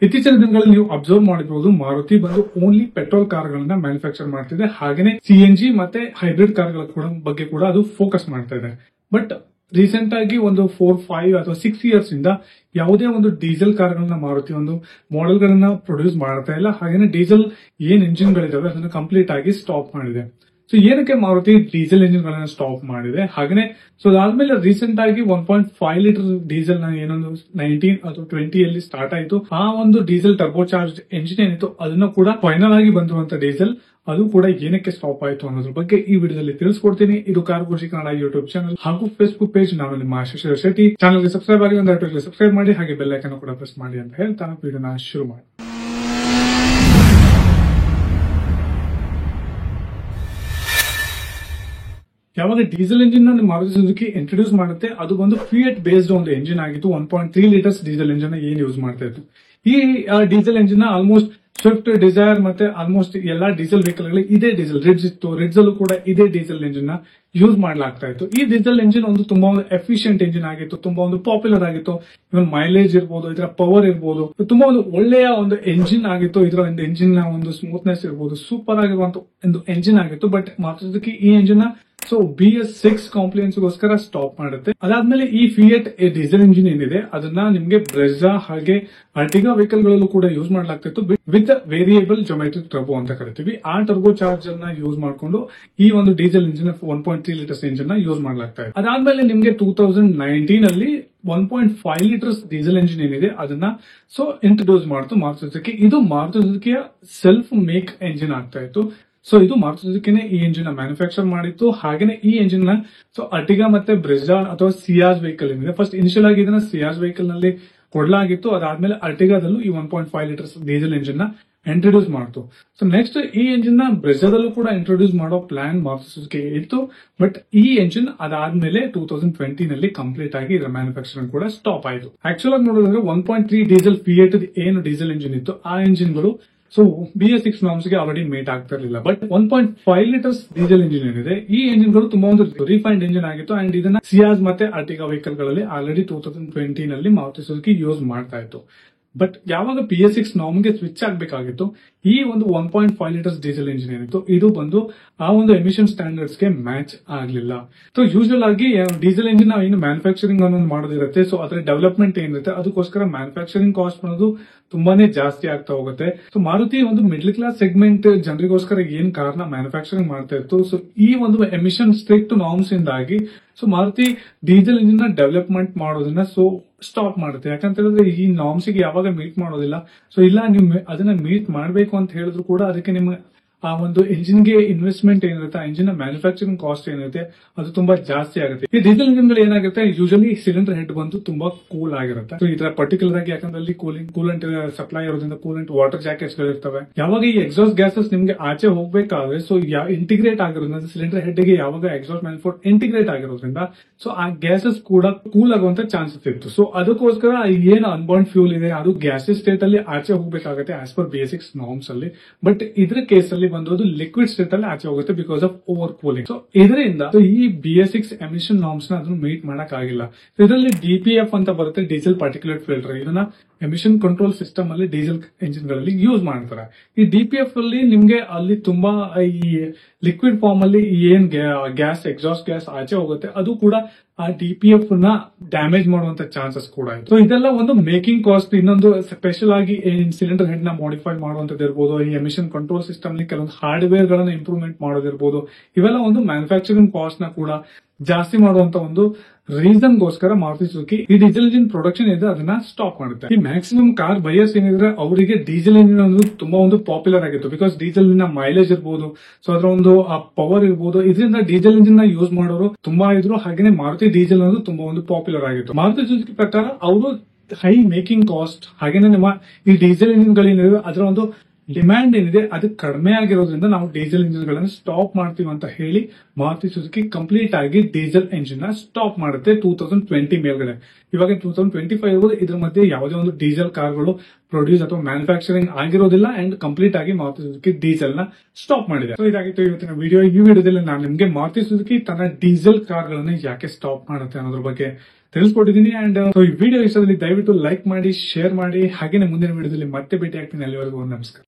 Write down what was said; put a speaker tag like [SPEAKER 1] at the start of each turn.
[SPEAKER 1] ಇತ್ತೀಚಿನ ದಿನಗಳಲ್ಲಿ ನೀವು ಅಬ್ಸರ್ವ್ ಮಾಡಿರಬಹುದು, ಮಾರುತಿ ಬಂದು ಓನ್ಲಿ ಪೆಟ್ರೋಲ್ ಕಾರ್ಗಳನ್ನ ಮ್ಯಾನುಫ್ಯಾಕ್ಚರ್ ಮಾಡ್ತಿದೆ. ಹಾಗೇನೆ ಸಿಎನ್ಜಿ ಮತ್ತೆ ಹೈಬ್ರಿಡ್ ಕಾರ್ಗಳ ಬಗ್ಗೆ ಕೂಡ ಅದು ಫೋಕಸ್ ಮಾಡ್ತಾ ಇದೆ. ಬಟ್ ರೀಸೆಂಟ್ ಆಗಿ ಒಂದು 4-5 ಅಥವಾ 6 ಇಯರ್ಸ್ ಇಂದ ಯಾವುದೇ ಒಂದು ಡೀಸೆಲ್ ಕಾರ್ಗಳನ್ನ ಮಾರುತಿ ಒಂದು ಮಾಡೆಲ್ ಗಳನ್ನ ಪ್ರೊಡ್ಯೂಸ್ ಮಾಡ್ತಾ ಇಲ್ಲ. ಹಾಗೇನೆ ಡೀಸೆಲ್ ಏನ್ ಇಂಜಿನ್ ಗಳಿದಾವೆ ಅದನ್ನ ಕಂಪ್ಲೀಟ್ ಆಗಿ ಸ್ಟಾಪ್ ಮಾಡಿದೆ. ಸೊ ಏನಕ್ಕೆ ಮಾರುತಿ ಡೀಸೆಲ್ ಇಂಜಿನ್ ಗಳನ್ನ ಸ್ಟಾಪ್ ಮಾಡಿದೆ? ಹಾಗೇನೆ ಸೊ ಅದಾದ್ಮೇಲೆ ರೀಸೆಂಟ್ ಆಗಿ 1.5 ಲೀಟರ್ ಡೀಸೆಲ್ ನ ಏನೊಂದು 19 ಅಥವಾ 20 ಅಲ್ಲಿ ಸ್ಟಾರ್ಟ್ ಆಯಿತು. ಆ ಒಂದು ಡೀಸೆಲ್ ಟರ್ಬೋ ಚಾರ್ಜ್ ಎಂಜಿನ್ ಏನಿತ್ತು ಅದನ್ನ ಕೂಡ ಫೈನಲ್ ಆಗಿ ಬಂದಿರುವಂತ ಡೀಸೆಲ್ ಅದು ಕೂಡ ಏನಕ್ಕೆ ಸ್ಟಾಪ್ ಆಯಿತು ಅನ್ನೋದ್ರ ಬಗ್ಗೆ ಈ ವಿಡಿಯೋದಲ್ಲಿ ತಿಳಿಸ್ಕೊಡ್ತೀನಿ. ಇದು ಕಾರ್ ಗುರುಜಿ ಕನ್ನಡ ಯೂಟ್ಯೂಬ್ ಚಾನಲ್ ಹಾಗೂ ಫೇಸ್ಬುಕ್ ಪೇಜ್. ನಾನು ನಿಮ್ಮ ಆಶೀಶ್ ಶೆಟ್ಟಿ. ಚಾನಲ್ಗೆ ಸಬ್ಸ್ಕ್ರೈಬ್ ಆಗಿ ಒಂದು ಸಬ್ಸ್ಕ್ರೈಬ್ ಮಾಡಿ, ಹಾಗೆ ಬೆಲ್ ಐಕಾನ್ ಕೂಡ ಪ್ರೆಸ್ ಮಾಡಿ ಅಂತ ಹೇಳ್ತಾ ವಿಡಿಯೋನ ಶುರು ಮಾಡಿ. ಯಾವಾಗ diesel engine Maruti Suzuki introduce ಮಾಡುತ್ತೆ, ಅದು ಒಂದು ಫಿಯಟ್ ಬೇಸ್ಡ್ ಒಂದು ಎಂಜಿನ್ ಆಗಿತ್ತು. 1.3 ಲೀಟರ್ಸ್ ಡೀಸೆಲ್ ಇಂಜಿನ್ ಏನ್ ಯೂಸ್ ಮಾಡ್ತಾ ಇತ್ತು. ಈ diesel engine almost Swift, Dzire ಮತ್ತೆ ಆಲ್ಮೋಸ್ಟ್ ಎಲ್ಲಾ ಡೀಸೆಲ್ ವೆಹಿಕಲ್ ಗಳಿಗೆ ಇದೇ ಡೀಸೆಲ್, ರಿಡ್ಜ್ ಇತ್ತು, ರಿಡ್ಜ್ ಅಲ್ಲೂ ಕೂಡ ಇದೇ ಡೀಸೆಲ್ ಎಂಜಿನ್ ಯೂಸ್ ಮಾಡ್ಲಾಗ್ತಾ ಇತ್ತು. ಈ ಡೀಸೆಲ್ ಎಂಜಿನ್ ಒಂದು ತುಂಬಾ ಒಂದು ಎಫಿಷಿಯಂಟ್ ಎಂಜಿನ್ ಆಗಿತ್ತು, ತುಂಬಾ ಒಂದು ಪಾಪ್ಯುಲರ್ ಆಗಿತ್ತು. ಇವನ್ ಮೈಲೇಜ್ ಇರ್ಬೋದು, ಇದರ ಪವರ್ ಇರ್ಬೋದು, ತುಂಬಾ ಒಂದು ಒಳ್ಳೆಯ ಒಂದು ಎಂಜಿನ್ ಆಗಿತ್ತು. ಇದರ ಒಂದು ಎಂಜಿನ್ ನ ಒಂದು ಸ್ಮೂತ್ನೆಸ್ ಇರ್ಬೋದು, ಸೂಪರ್ ಆಗಿರುವಂತ ಒಂದು ಎಂಜಿನ್ ಆಗಿತ್ತು. ಬಟ್ ಮಾರುತಿ ಸುಜುಕಿ ಈ ಎಂಜಿನ್ ಸೊ BS6 ಕಾಂಪ್ಲಿಯನ್ಸ್ ಗೋಸ್ಕರ ಸ್ಟಾಪ್ ಮಾಡುತ್ತೆ. ಅದಾದ್ಮೇಲೆ ಈ ಫಿಯಟ್ ಡೀಸೆಲ್ ಇಂಜಿನ್ ಏನಿದೆ ಅದನ್ನ ನಿಮ್ಗೆ ಬ್ರೆಜಾ ಹಾಗೆ ಅರ್ಟಿಗಾ ವೆಹಿಕಲ್ ಗಳಲ್ಲೂ ಕೂಡ ಯೂಸ್ ಮಾಡಲಾಗ್ತಿತ್ತು ವಿತ್ ವೇರಿಯೇಬಲ್ ಜೊಮೆಟ್ರಿಕ್ ಟರ್ಬೋ ಅಂತ ಕರಿತೀವಿ. ಆ ಟರ್ಬೋ ಚಾರ್ಜ್ ಅನ್ನ ಯೂಸ್ ಮಾಡ್ಕೊಂಡು ಈ ಒಂದು ಡೀಸೆಲ್ ಇಂಜಿನ್ 1.3 ಲೀಟರ್ಸ್ ಇಂಜಿನ್ ನ ಯೂಸ್ ಮಾಡಲಾಗ್ತಾ ಇದೆ. ಅದಾದ್ಮೇಲೆ ನಿಮ್ಗೆ 2019 ಅಲ್ಲಿ 1.5 ಲೀಟರ್ಸ್ ಡೀಸೆಲ್ ಇಂಜಿನ್ ಏನಿದೆ ಅದನ್ನ ಸೊ ಇಂಟ್ರೊಡ್ಯೂಸ್ ಮಾಡ್ತು ಮಾರುತಿ ಸುಜುಕಿ. ಇದು ಮಾರುತಿ ಸುಜುಕಿಯ ಸೆಲ್ಫ್ ಮೇಕ್ ಎಂಜಿನ್ ಆಗ್ತಾ ಇತ್ತು. ಸೊ ಇದು ಮಾರುತಿ ಸುಜುಕಿನೇ ಈ ಎಂಜಿನ್ ಮ್ಯಾನುಫ್ಯಾಕ್ಚರ್ ಮಾಡಿತ್ತು. ಹಾಗೇನೆ ಈ ಎಂಜಿನ್ ನ ಸೊ ಅರ್ಟಿಗಾ ಮತ್ತೆ ಬ್ರೆಜಾ ಅಥವಾ ಸಿಯಾಜ್ ವೆಹಿಕಲ್ ಏನಿದೆ, ಫಸ್ಟ್ ಇನಿಷಿಯಲ್ ಆಗಿ ಇದನ್ನ ಸಿಯಾಜ್ ವೆಹಿಕಲ್ ನಲ್ಲಿ ಕೊಡಲಾಗಿತ್ತು. ಅದಾದ್ಮೇಲೆ ಅರ್ಟಿಗಾದಲ್ಲೂ ಈ 1.5 ಲೀಟರ್ಸ್ ಡೀಸೆಲ್ ಎಂಜಿನ್ ನ ಇಂಟ್ರೊಡ್ಯೂಸ್ ಮಾಡ್ತು. ಸೊ ನೆಕ್ಸ್ಟ್ ಈ ಎಂಜಿನ್ ನ ಬ್ರೆಜಾದಲ್ಲೂ ಕೂಡ ಇಂಟ್ರೊಡ್ಯೂಸ್ ಮಾಡೋ ಪ್ಲಾನ್ ಮಾರುತಿ ಸುಜುಕಿ ಇತ್ತು. ಬಟ್ ಈ ಎಂಜಿನ್ ಅದಾದ್ಮೇಲೆ 2020 ನಲ್ಲಿ ಕಂಪ್ಲೀಟ್ ಆಗಿ ಇದರ ಮ್ಯಾನುಫ್ಯಾಕ್ಚರಿಂಗ್ ಕೂಡ ಸ್ಟಾಪ್ ಆಯಿತು. ಆಕ್ಚುಲ್ ಆಗಿ ನೋಡಿದ್ರೆ 1.3 ಡೀಸೆಲ್ ಫಿಯಟ್ ಏನು ಡೀಸೆಲ್ ಎಂಜಿನ್ ಇತ್ತು ಆ ಎಂಜಿನ್ ಗಳು ಸೊ BS6 ನಾರ್ಮ್ಸ್ ಗೆ ಆಲ್ರೆಡಿ ಮೇಟ್ ಆಗ್ತಾ ಇರಲಿಲ್ಲ. ಬಟ್ 1.5 ಲೀಟರ್ಸ್ ಡೀಸೆಲ್ ಇಂಜಿನ್ ಏನಿದೆ ಈ ಎಂಜಿನ್ ಗಳು ತುಂಬಾ ಒಂದು ರಿಫೈನ್ಡ್ ಎಂಜಿನ್ ಆಗಿತ್ತು. ಅಂಡ್ ಇದನ್ನ ಸಿಯಾಜ್ ಮತ್ತೆ ಅರ್ಟಿಗಾ ವೆಹಿಕಲ್ ಗಳಲ್ಲಿ ಆಲ್ರೆಡಿ 2020 ನಲ್ಲಿ ಮಾರುತಿ ಸುಜುಕಿ ಯೂಸ್ ಮಾಡ್ತಾ ಇತ್ತು. ಬಟ್ ಯಾವಾಗ BS6 ನಾರ್ಮ್ ಗೆ ಸ್ವಿಚ್ ಆಗಬೇಕಾಗಿತ್ತು, ಈ ಒಂದು 1.5 ಲೀಟರ್ಸ್ ಡೀಸೆಲ್ ಇಂಜಿನ್ ಏನಿತ್ತು ಇದು ಬಂದು ಆ ಒಂದು ಎಮಿಷನ್ ಸ್ಟ್ಯಾಂಡರ್ಡ್ಸ್ ಗೆ ಮ್ಯಾಚ್ ಆಗಲಿಲ್ಲ. ಸೊ ಯೂಶುವಲ್ ಆಗಿ ಡೀಸೆಲ್ ಇಂಜಿನ್ ಏನು ಮ್ಯಾನುಫ್ಯಾಕ್ಚರಿಂಗ್ ಅನ್ನೋದು ಮಾಡೋದಿರುತ್ತೆ. ಸೊ ಅದರ ಡೆವಲಪ್ಮೆಂಟ್ ಏನಿರುತ್ತೆ ಅದಕ್ಕೋಸ್ಕರ ಮ್ಯಾನುಫ್ಯಾಕ್ಚರಿಂಗ್ ಕಾಸ್ಟ್ ಅನ್ನೋದು ತುಂಬಾನೇ ಜಾಸ್ತಿ ಆಗ್ತಾ ಹೋಗುತ್ತೆ. ಸೊ ಮಾರುತಿ ಒಂದು ಮಿಡ್ಲ್ ಕ್ಲಾಸ್ ಸೆಗ್ಮೆಂಟ್ ಜನರಿಗೋಸ್ಕರ ಏನ್ ಕಾರ್ನ ಮ್ಯಾನುಫ್ಯಾಕ್ಚರಿಂಗ್ ಮಾಡ್ತಾ ಇತ್ತು. ಸೊ ಈ ಒಂದು ಎಮಿಷನ್ ಸ್ಟ್ರಿಕ್ಟ್ ನಾರ್ಮ್ಸ್ ಇಂದಾಗಿ ಸೊ ಮಾರುತಿ ಡೀಸೆಲ್ ಇಂಜಿನ್ ನ ಡೆವಲಪ್ಮೆಂಟ್ ಮಾಡೋದನ್ನ ಸೊ ಸ್ಟಾಪ್ ಮಾಡುತ್ತೆ. ಯಾಕಂತ ಹೇಳಿದ್ರೆ ಈ ನಾರ್ಮ್ಸ್ ಗೆ ಯಾವಾಗ ಮೀಟ್ ಮಾಡೋದಿಲ್ಲ. ಸೊ ಇಲ್ಲ ನೀವು ಅದನ್ನ ಮೀಟ್ ಮಾಡಬೇಕು ಅಂತ ಹೇಳಿದ್ರು ಕೂಡ ಅದಕ್ಕೆ ನಿಮ್ಮ ಆ ಒಂದು ಎಂಜಿನ್ ಗೆ ಇನ್ವೆಸ್ಟ್ಮೆಂಟ್ ಏನಿರುತ್ತೆ, ಎಂಜಿನ್ ನ ಮ್ಯಾನುಫ್ಯಾಕ್ಚರಿಂಗ್ ಕಾಸ್ಟ್ ಏನಿರುತ್ತೆ ಅದು ತುಂಬಾ ಜಾಸ್ತಿ ಆಗುತ್ತೆ. ಈ ಡೀಸೆಲ್ ಇಂಜಿನ್ ಗಳು ಏನಾಗುತ್ತೆ, ಯೂಶಲಿ ಸಿಲಿಂಡರ್ ಹೆಡ್ ಬಂದು ತುಂಬಾ ಕೂಲ್ ಆಗಿರುತ್ತೆ. ಸೊ ಇದರ ಪರ್ಟಿಕ್ಯುಲರ್ ಆಗಿ ಯಾಕಂದ್ರೆ ಅಲ್ಲಿ ಕೂಲೆಂಟ್ ಸಪ್ಲೈ ಇರೋದ್ರಿಂದ ಕೂಲೆಂಟ್ ವಾಟರ್ ಜಾಕೆಟ್ಸ್ ಗಳು ಇರ್ತವೆ. ಯಾವಾಗ ಈ ಎಕ್ಸಾಸ್ಟ್ ಗ್ಯಾಸಸ್ ನಿಮ್ಗೆ ಆಚೆ ಹೋಗ್ಬೇಕಾದ್ರೆ ಸೊ ಇಂಟಿಗ್ರೇಟ್ ಆಗಿರೋದ್ರಿಂದ ಸಿಲಿಂಡರ್ ಹೆಡ್ ಗೆ ಯಾವಾಗ ಎಕ್ಸಾಸ್ಟ್ ಮ್ಯಾನಿಫೋಲ್ಡ್ ಇಂಟಿಗ್ರೇಟ್ ಆಗಿರೋದ್ರಿಂದ ಸೊ ಆ ಗ್ಯಾಸಸ್ ಕೂಡ ಕೂಲ್ ಆಗುವಂತ ಚಾನ್ಸಸ್ ಇತ್ತು. ಸೊ ಅದಕ್ಕೋಸ್ಕರ ಏನು ಅನ್ಬರ್ನ್ ಫ್ಯೂಲ್ ಇದೆ ಅದು ಗ್ಯಾಸಸ್ ಸ್ಟೇಟ್ ಅಲ್ಲಿ ಆಚೆ ಹೋಗ್ಬೇಕಾಗುತ್ತೆ ಆಸ್ ಪರ್ BS6 ನಾರ್ಮ್ಸ್ ಅಲ್ಲಿ. ಬಟ್ ಇದ್ರ ಕೇಸ್ ಅಲ್ಲಿ ಬಂದು ಲಿಕ್ವಿಡ್ ಸ್ಟೇಟ್ ಅಲ್ಲಿ ಆಚೆ ಹೋಗುತ್ತೆ because of over cooling. So ಇದರಿಂದ ಈ BS6 ಎಮಿಷನ್ ನಾರ್ಮ್ಸ್ ನ ಅದನ್ನು ಮೀಟ್ ಮಾಡಕ್ ಆಗಿಲ್ಲ. ಇದರಲ್ಲಿ DPF ಅಂತ ಬರುತ್ತೆ, ಡೀಸೆಲ್ ಪಾರ್ಟಿಕ್ಯುಲೇಟ್ ಫಿಲ್ಟರ್. ಇದನ್ನ ಎಮಿಷನ್ ಕಂಟ್ರೋಲ್ ಸಿಸ್ಟಮ್ ಅಲ್ಲಿ ಡೀಸೆಲ್ ಎಂಜಿನ್ ಗಳಲ್ಲಿ ಯೂಸ್ ಮಾಡ್ತಾರೆ. ಈ DPF ಅಲ್ಲಿ ನಿಮ್ಗೆ ಅಲ್ಲಿ ತುಂಬಾ ಈ ಲಿಕ್ವಿಡ್ ಫಾರ್ಮ್ ಅಲ್ಲಿ ಏನ್ ಗ್ಯಾಸ್ ಎಕ್ಸಾಸ್ಟ್ ಗ್ಯಾಸ್ ಆಚೆ ಹೋಗುತ್ತೆ ಅದು ಕೂಡ ಆ DPF ನ ಡ್ಯಾಮೇಜ್ ಮಾಡುವಂತ ಚಾನ್ಸಸ್ ಕೂಡ ಇದೆ. ಸೊ ಇದೆಲ್ಲ ಒಂದು ಮೇಕಿಂಗ್ ಕಾಸ್ಟ್. ಇನ್ನೊಂದು ಸ್ಪೆಷಲ್ ಆಗಿ ಸಿಲಿಂಡರ್ ಹೆಡ್ ನ ಮಾಡಿಫೈ ಮಾಡುವಂತದ್ದು ಇರ್ಬೋದು, ಈ ಎಮಿಷನ್ ಕಂಟ್ರೋಲ್ ಸಿಸ್ಟಮ್ ನಲ್ಲಿ ಕೆಲವೊಂದು ಹಾರ್ಡ್ವೇರ್ ಗಳನ್ನ ಇಂಪ್ರೂವ್ಮೆಂಟ್ ಮಾಡೋದಿರ್ಬೋದು. ಇವೆಲ್ಲ ಒಂದು ಮ್ಯಾನುಫ್ಯಾಕ್ಚರಿಂಗ್ ಕಾಸ್ಟ್ ನ ಕೂಡ ಜಾಸ್ತಿ ಮಾಡುವಂತ ಒಂದು ರೀಸನ್ ಗೋಸ್ಕರ ಮಾರುತಿ ಸುಜುಕಿ ಈ ಡೀಸೆಲ್ ಇಂಜಿನ್ ಪ್ರೊಡಕ್ಷನ್ ಇದೆ ಅದನ್ನ ಸ್ಟಾಪ್ ಮಾಡುತ್ತೆ. ಈ ಮ್ಯಾಕ್ಸಿಮಮ್ ಕಾರ್ ಬೈಯರ್ಸ್ ಏನಿದ್ರೆ ಅವರಿಗೆ ಡೀಸೆಲ್ ಇಂಜಿನ್ ಒಂದು ತುಂಬಾ ಒಂದು ಪಾಪ್ಯುಲರ್ ಆಗಿತ್ತು. ಬಿಕಾಸ್ ಡೀಸೆಲ್ ನ ಮೈಲೇಜ್ ಇರ್ಬೋದು, ಸೊ ಅದರ ಒಂದು ಪವರ್ ಇರ್ಬೋದು, ಇದರಿಂದ ಡೀಸೆಲ್ ಇಂಜಿನ್ ನ ಯೂಸ್ ಮಾಡೋರು ತುಂಬಾ ಇದ್ರು. ಹಾಗೇನೆ ಮಾರುತಿ ಡೀಸೆಲ್ ಅನ್ನೋದು ತುಂಬಾ ಒಂದು ಪಾಪ್ಯುಲರ್ ಆಗಿತ್ತು. ಮಾರುತಿ ಸುಜುಕಿ ಪ್ರಕಾರ ಅವರು ಹೈ ಮೇಕಿಂಗ್ ಕಾಸ್ಟ್ ಹಾಗೇನೆ ನಮ್ಮ ಈ ಡೀಸೆಲ್ ಇಂಜಿನ್ ಗಳೇನಿದೆ ಅದರ ಒಂದು ಡಿಮ್ಯಾಂಡ್ ಏನಿದೆ ಅದು ಕಡಿಮೆ ಆಗಿರೋದ್ರಿಂದ ನಾವು ಡೀಸೆಲ್ ಇಂಜಿನ್ ಗಳನ್ನ ಸ್ಟಾಪ್ ಮಾಡ್ತೀವಿ ಅಂತ ಹೇಳಿ ಮಾರುತಿ ಸುಜುಕಿ ಕಂಪ್ಲೀಟ್ ಆಗಿ ಡೀಸೆಲ್ ಎಂಜಿನ್ ನ ಸ್ಟಾಪ್ ಮಾಡುತ್ತೆ 2020 ಮೇಲ್ಗಡೆ. ಇವಾಗ 2025 ಇರ್ಬೋದು, ಇದ್ರ ಮಧ್ಯೆ ಯಾವುದೇ ಒಂದು ಡೀಸೆಲ್ ಕಾರ್ಗಳು ಪ್ರೊಡ್ಯೂಸ್ ಅಥವಾ ಮ್ಯಾನುಫ್ಯಾಕ್ಚರಿಂಗ್ ಆಗಿರೋದಿಲ್ಲ ಅಂಡ್ ಕಂಪ್ಲೀಟ್ ಆಗಿ ಮಾರುತಿ ಸುಜುಕಿ ಡೀಸೆಲ್ ನ ಸ್ಟಾಪ್ ಮಾಡಿದೆ. ಸೊ ಇದಾಗಿತ್ತು ಇವತ್ತಿನ ವಿಡಿಯೋ. ಈ ವಿಡಿಯೋದಲ್ಲಿ ನಾನು ನಿಮ್ಗೆ ಮಾರುತಿ ಸುಜುಕಿ ತನ್ನ ಡೀಸೆಲ್ ಕಾರ್ಗಳನ್ನ ಯಾಕೆ ಸ್ಟಾಪ್ ಮಾಡುತ್ತೆ ಅನ್ನೋದ್ರ ಬಗ್ಗೆ ತಿಳಿಸ್ಕೊಟ್ಟಿದ್ದೀನಿ. ಅಂಡ್ ಈ ವಿಡಿಯೋ ಇಷ್ಟದಲ್ಲಿ ದಯವಿಟ್ಟು ಲೈಕ್ ಮಾಡಿ, ಶೇರ್ ಮಾಡಿ, ಹಾಗೇನೆ ಮುಂದಿನ ವಿಡಿಯೋದಲ್ಲಿ ಮತ್ತೆ ಭೇಟಿ ಆಗ್ತೀನಿ. ಅಲ್ಲಿವರೆಗೂ ನಮಸ್ಕಾರ.